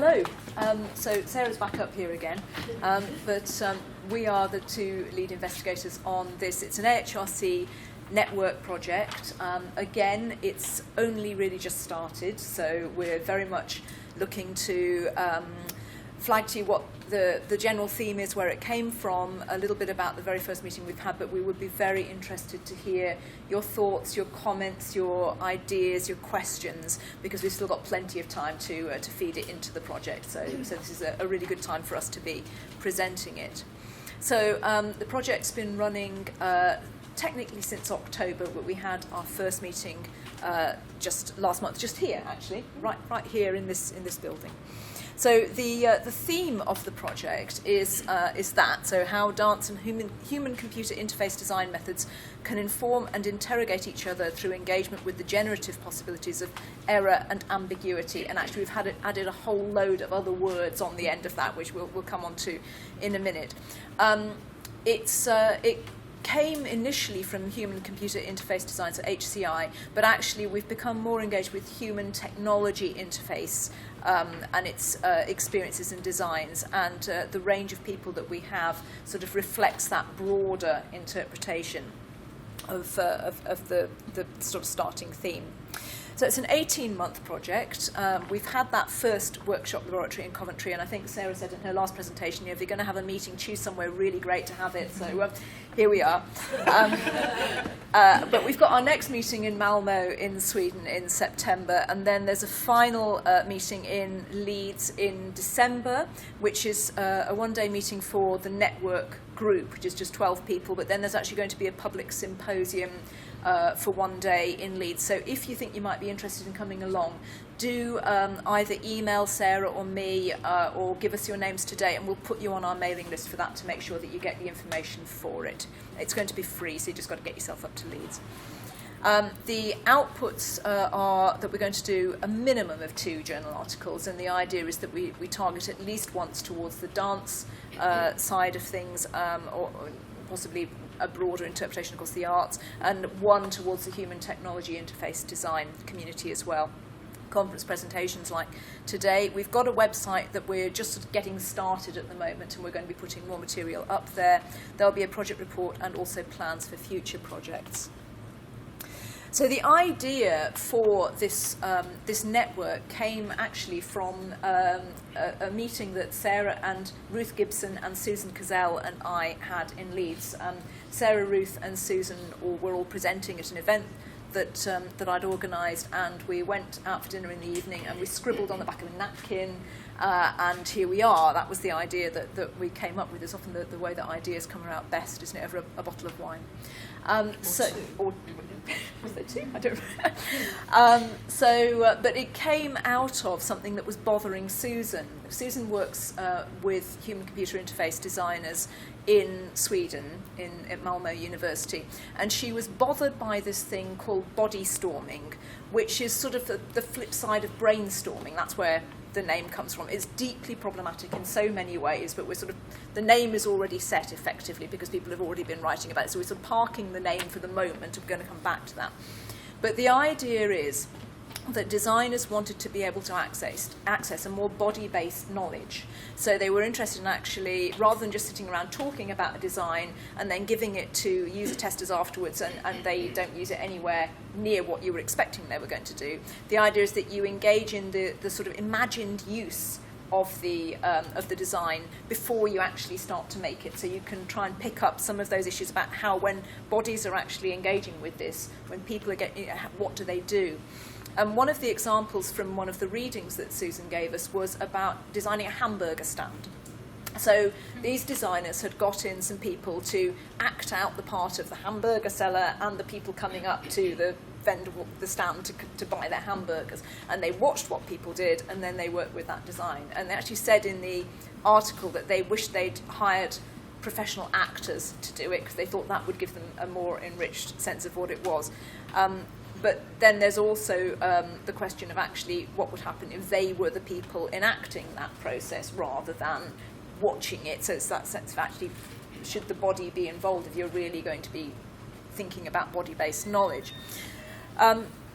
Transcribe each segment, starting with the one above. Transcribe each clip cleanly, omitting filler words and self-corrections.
Hello. So Sarah's back up here again, but we are the two lead investigators on this. It's an AHRC network project. Again, it's only really just started, so we're very much looking to flag to you what the general theme is, where it came from, a little bit about the very first meeting we've had, but we would be very interested to hear your thoughts, your comments, your ideas, your questions, because we've still got plenty of time to feed it into the project. So this is a really good time for us to be presenting it. So the project's been running technically since October, but we had our first meeting just last month, just here actually, right here in this building. So the theme of the project is that, so how dance and human-computer interface design methods can inform and interrogate each other through engagement with the generative possibilities of error and ambiguity. And actually we've added a whole load of other words on the end of that, which we'll come on to in a minute. It came initially from human-computer interface design, so HCI, but actually we've become more engaged with human technology interface and its experiences and designs, and the range of people that we have sort of reflects that broader interpretation of the sort of starting theme. So it's an 18-month project. We've had that first workshop laboratory in Coventry, and I think Sarah said in her last presentation, if you're going to have a meeting, choose somewhere really great to have it. So here we are. But we've got our next meeting in Malmö in Sweden in September, and then there's a final meeting in Leeds in December, which is a one-day meeting for the network group, which is just 12 people, but then there's actually going to be a public symposium for one day in Leeds. So if you think you might be interested in coming along, do either email Sarah or me or give us your names today, and we'll put you on our mailing list for that to make sure that you get the information for it. It's going to be free, so you just got to get yourself up to Leeds. The outputs are that we're going to do a minimum of 2 journal articles, and the idea is that we target at least once towards the dance side of things, or possibly a broader interpretation, of course, the arts, and one towards the human technology interface design community as well. Conference presentations like today. We've got a website that we're just sort of getting started at the moment, and we're going to be putting more material up there. There'll be a project report and also plans for future projects. So the idea for this network came actually from a meeting that Sarah and Ruth Gibson and Susan Cazell and I had in Leeds. Sarah, Ruth and Susan were all presenting at an event that I'd organised, and we went out for dinner in the evening and we scribbled on the back of a napkin, and here we are. That was the idea that we came up with. It's often the way that ideas come out best, isn't it, over a bottle of wine. Was there 2? I don't remember. But it came out of something that was bothering Susan. Susan works with human-computer interface designers in Sweden, at Malmö University, and she was bothered by this thing called body storming, which is sort of the flip side of brainstorming. That's where the name comes from. It's deeply problematic in so many ways, but the name is already set effectively because people have already been writing about it. So we're sort of parking the name for the moment. I'm going to come back to that. But the idea is that designers wanted to be able to access a more body-based knowledge. So they were interested in actually, rather than just sitting around talking about a design and then giving it to user testers afterwards, and they don't use it anywhere near what you were expecting they were going to do, the idea is that you engage in the sort of imagined use of the design before you actually start to make it. So you can try and pick up some of those issues about how, when bodies are actually engaging with this, when people are getting, what do they do? And one of the examples from one of the readings that Susan gave us was about designing a hamburger stand. So these designers had got in some people to act out the part of the hamburger seller and the people coming up to the stand to buy their hamburgers. And they watched what people did, and then they worked with that design. And they actually said in the article that they wished they'd hired professional actors to do it, because they thought that would give them a more enriched sense of what it was. But then there's also the question of actually what would happen if they were the people enacting that process rather than watching it. So it's that sense of actually, should the body be involved if you're really going to be thinking about body-based knowledge?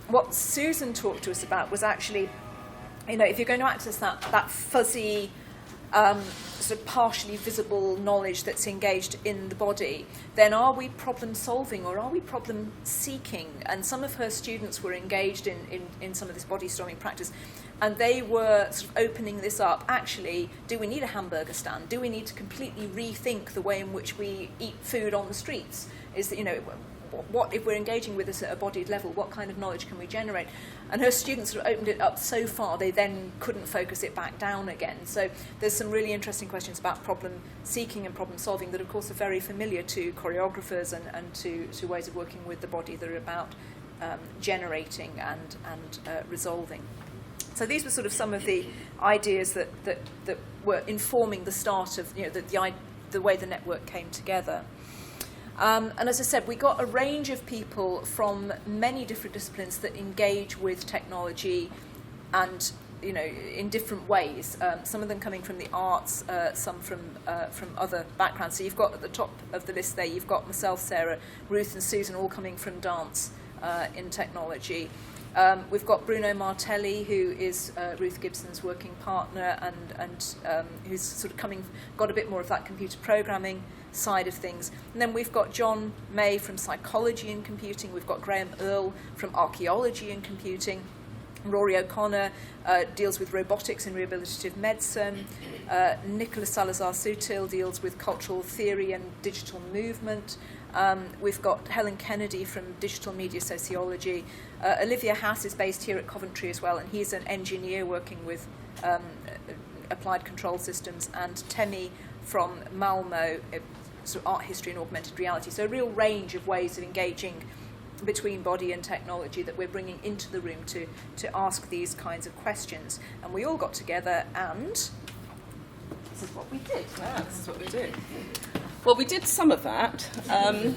What Susan talked to us about was actually if you're going to access that fuzzy, sort of partially visible knowledge that's engaged in the body, then are we problem solving or are we problem seeking? And some of her students were engaged in some of this body storming practice, and they were sort of opening this up. Actually, do we need a hamburger stand? Do we need to completely rethink the way in which we eat food on the streets? Is that, what if we're engaging with this at a bodied level, what kind of knowledge can we generate? And her students sort of opened it up so far they then couldn't focus it back down again. So there's some really interesting questions about problem seeking and problem solving that of course are very familiar to choreographers and to ways of working with the body that are about generating and resolving. So these were sort of some of the ideas that were informing the start of the way the network came together. And as I said, we got a range of people from many different disciplines that engage with technology and, in different ways. Some of them coming from the arts, some from other backgrounds. So you've got at the top of the list there, you've got myself, Sarah, Ruth and Susan all coming from dance in technology. We've got Bruno Martelli, who is Ruth Gibson's working partner and who's sort of got a bit more of that computer programming side of things. And then we've got John May from psychology and computing. We've got Graham Earle from archaeology and computing. Rory O'Connor deals with robotics and rehabilitative medicine. Nicola Salazar-Sutil deals with cultural theory and digital movement. We've got Helen Kennedy from digital media sociology. Olivia Haas is based here at Coventry as well, and he's an engineer working with applied control systems. And Temi from Malmo, sort of art history and augmented reality. So a real range of ways of engaging between body and technology that we're bringing into the room to ask these kinds of questions. And we all got together and this is what we did. This is what we did. Well, we did some of that, and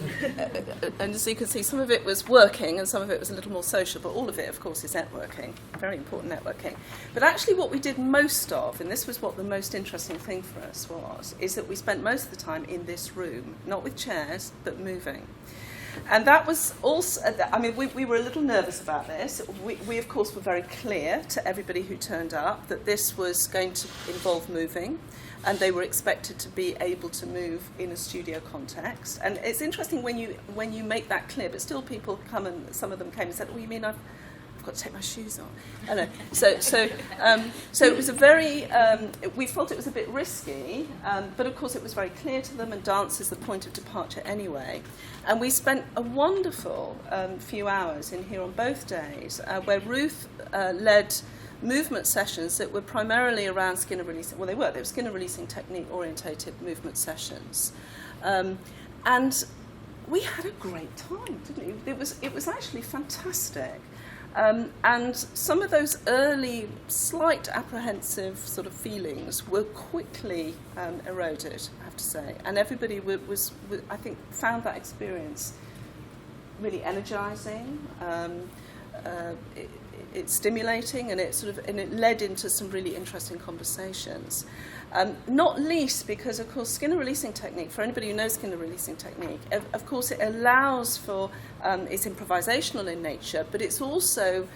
as you can see, some of it was working and some of it was a little more social, but all of it, of course, is networking, very important networking. But actually what we did most of, and this was what the most interesting thing for us was, is that we spent most of the time in this room, not with chairs, but moving. And that was also, we were a little nervous about this. We, of course, were very clear to everybody who turned up that this was going to involve moving, and they were expected to be able to move in a studio context. And it's interesting when you make that clear, but still people come and some of them came and said, "Oh, you mean I've got to take my shoes off?" I know. So it was a very. We felt it was a bit risky, but of course it was very clear to them, and dance is the point of departure anyway. And we spent a wonderful few hours in here on both days, where Ruth led movement sessions that were primarily around Skinner releasing. Well, they were Skinner releasing technique orientated movement sessions, and we had a great time, didn't we? It was actually fantastic. And some of those early, slight apprehensive sort of feelings were quickly eroded, I have to say. And everybody was I think, found that experience really energising. It's stimulating, and it led into some really interesting conversations. Not least because, of course, Skinner releasing technique, for anybody who knows Skinner releasing technique, of course it allows for, it's improvisational in nature, but it's also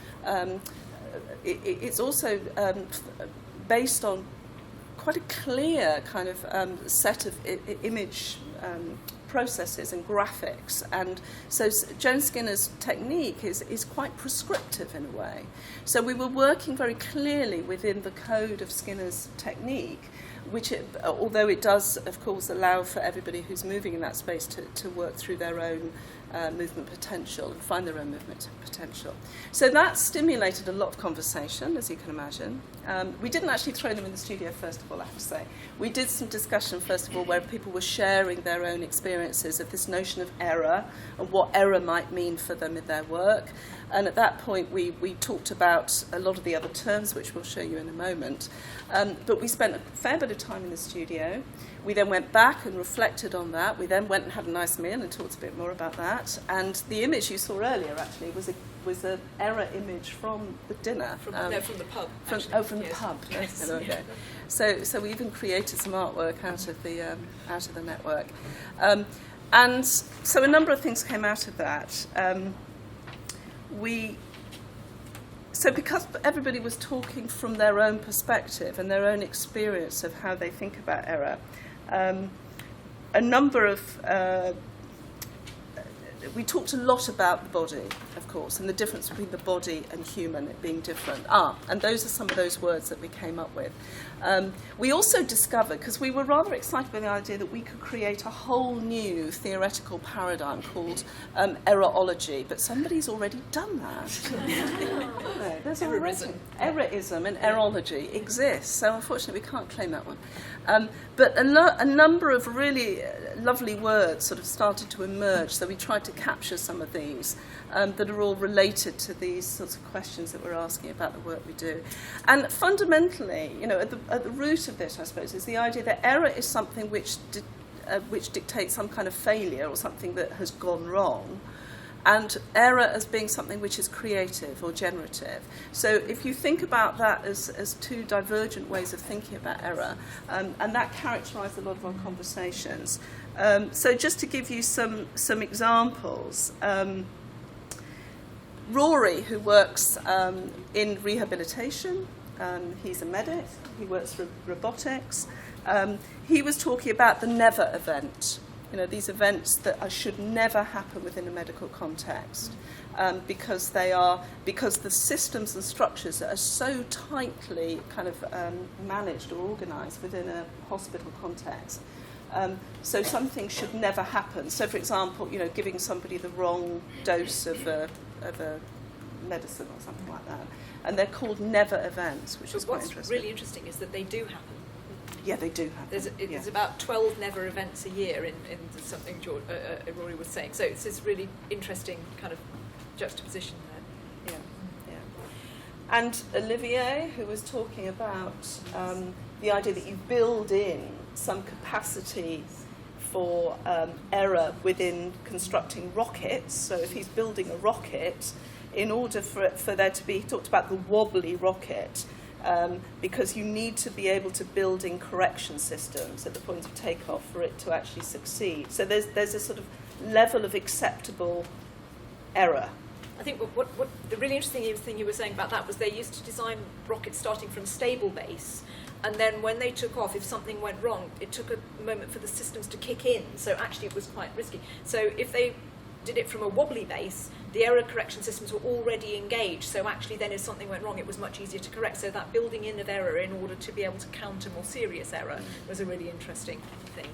based on quite a clear kind of set of image processes and graphics, and so Joan Skinner's technique is quite prescriptive in a way. So we were working very clearly within the code of Skinner's technique, which, although it does, of course, allow for everybody who's moving in that space to work through their own movement potential and find their own movement potential. So that stimulated a lot of conversation, as you can imagine. We didn't actually throw them in the studio, first of all, I have to say. We did some discussion, first of all, where people were sharing their own experiences of this notion of error and what error might mean for them in their work. And at that point, we talked about a lot of the other terms, which we'll show you in a moment. But we spent a fair bit of time in the studio. We then went back and reflected on that. We then went and had a nice meal and talked a bit more about that. And the image you saw earlier, actually, was an error image from the dinner. From the pub. From the pub. Yes. Okay. So we even created some artwork out of the network. And so a number of things came out of that. So because everybody was talking from their own perspective and their own experience of how they think about error, a number of... we talked a lot about the body, of course, and the difference between the body and human, it being different. And those are some of those words that we came up with. We also discovered, because we were rather excited by the idea that we could create a whole new theoretical paradigm called errorology, but somebody's already done that. No, there's Errorism. Errorism and errology exists, so unfortunately we can't claim that one. But a number of really lovely words sort of started to emerge, so we tried to capture some of these that are all related to these sorts of questions that we're asking about the work we do. And fundamentally, you know, at the root of this, I suppose, is the idea that error is something which dictates some kind of failure or something that has gone wrong, and error as being something which is creative or generative. So if you think about that as two divergent ways of thinking about error, and that characterised a lot of our conversations. So just to give you some examples, Rory, who works in rehabilitation, he's a medic, he works for robotics, he was talking about the never event. You know, these events that should never happen within a medical context, because the systems and structures that are so tightly kind of managed or organised within a hospital context. So something should never happen. So, for example, you know, giving somebody the wrong dose of a medicine or something like that, and they're called never events, which is quite interesting. What's really interesting is that they do happen. Yeah, they do happen. There's about 12 never events a year in something Rory was saying. So it's this really interesting kind of juxtaposition there. Yeah. And Olivier, who was talking about the idea that you build in some capacity for error within constructing rockets. So if he's building a rocket, in order for there to be, he talked about the wobbly rocket, because you need to be able to build in correction systems at the point of takeoff for it to actually succeed. So there's a sort of level of acceptable error. I think what the really interesting thing you were saying about that was they used to design rockets starting from stable base, and then when they took off, if something went wrong, it took a moment for the systems to kick in. So actually it was quite risky. So if they did it from a wobbly base, the error correction systems were already engaged, so actually then if something went wrong, it was much easier to correct. So that building in of error in order to be able to counter more serious error was a really interesting thing.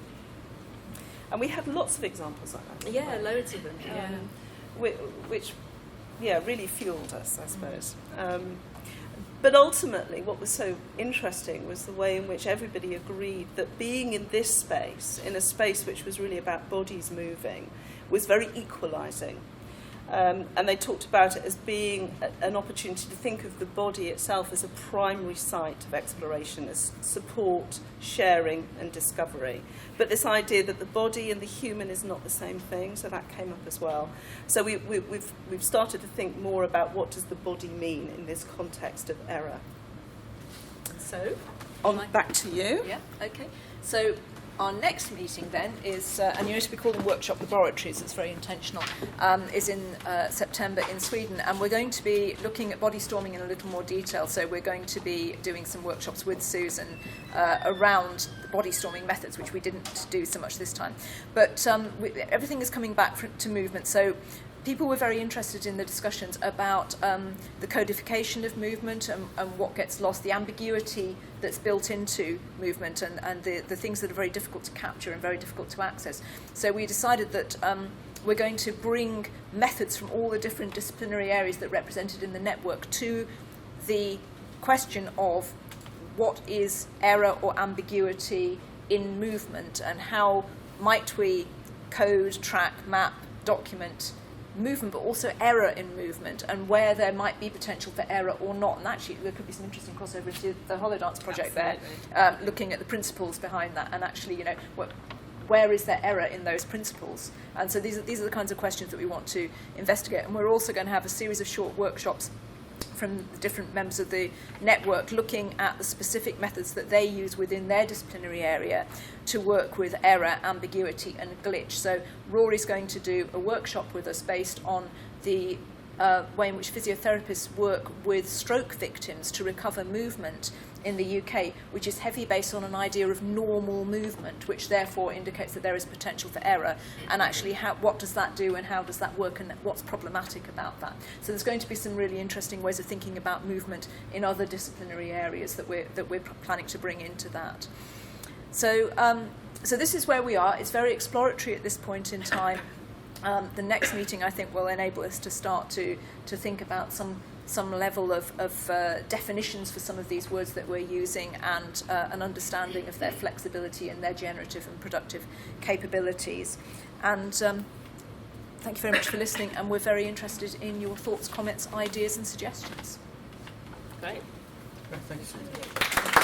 And we had lots of examples like that. Yeah, loads of them. Which really fueled us, I suppose. But ultimately, what was so interesting was the way in which everybody agreed that being in this space, in a space which was really about bodies moving, was very equalising. And they talked about it as being an opportunity to think of the body itself as a primary site of exploration, as support, sharing and discovery. But this idea that the body and the human is not the same thing, so that came up as well. So we've started to think more about what does the body mean in this context of error. So, back to you. Yeah, okay. So our next meeting then is, and you notice we call them workshop laboratories, it's very intentional, is in September in Sweden, and we're going to be looking at body storming in a little more detail. So we're going to be doing some workshops with Susan around the body storming methods, which we didn't do so much this time. But everything is coming back to movement. So people were very interested in the discussions about the codification of movement and what gets lost, the ambiguity that's built into movement and the things that are very difficult to capture and very difficult to access. So we decided that we're going to bring methods from all the different disciplinary areas that are represented in the network to the question of what is error or ambiguity in movement and how might we code, track, map, document movement, but also error in movement and where there might be potential for error or not. And actually there could be some interesting crossover into the Holodance project. Absolutely. There, looking at the principles behind that and actually, you know, where is there error in those principles? And so these are the kinds of questions that we want to investigate. And we're also going to have a series of short workshops from the different members of the network looking at the specific methods that they use within their disciplinary area to work with error, ambiguity and glitch. So Rory's going to do a workshop with us based on the way in which physiotherapists work with stroke victims to recover movement in the UK, which is heavily based on an idea of normal movement, which therefore indicates that there is potential for error, and actually what does that do and how does that work and what's problematic about that. So there's going to be some really interesting ways of thinking about movement in other disciplinary areas that we're planning to bring into that. So this is where we are. It's very exploratory at this point in time. The next meeting, I think, will enable us to start to think about some level of definitions for some of these words that we're using, and an understanding of their flexibility and their generative and productive capabilities. And thank you very much for listening, and we're very interested in your thoughts, comments, ideas and suggestions. Great. Thank you.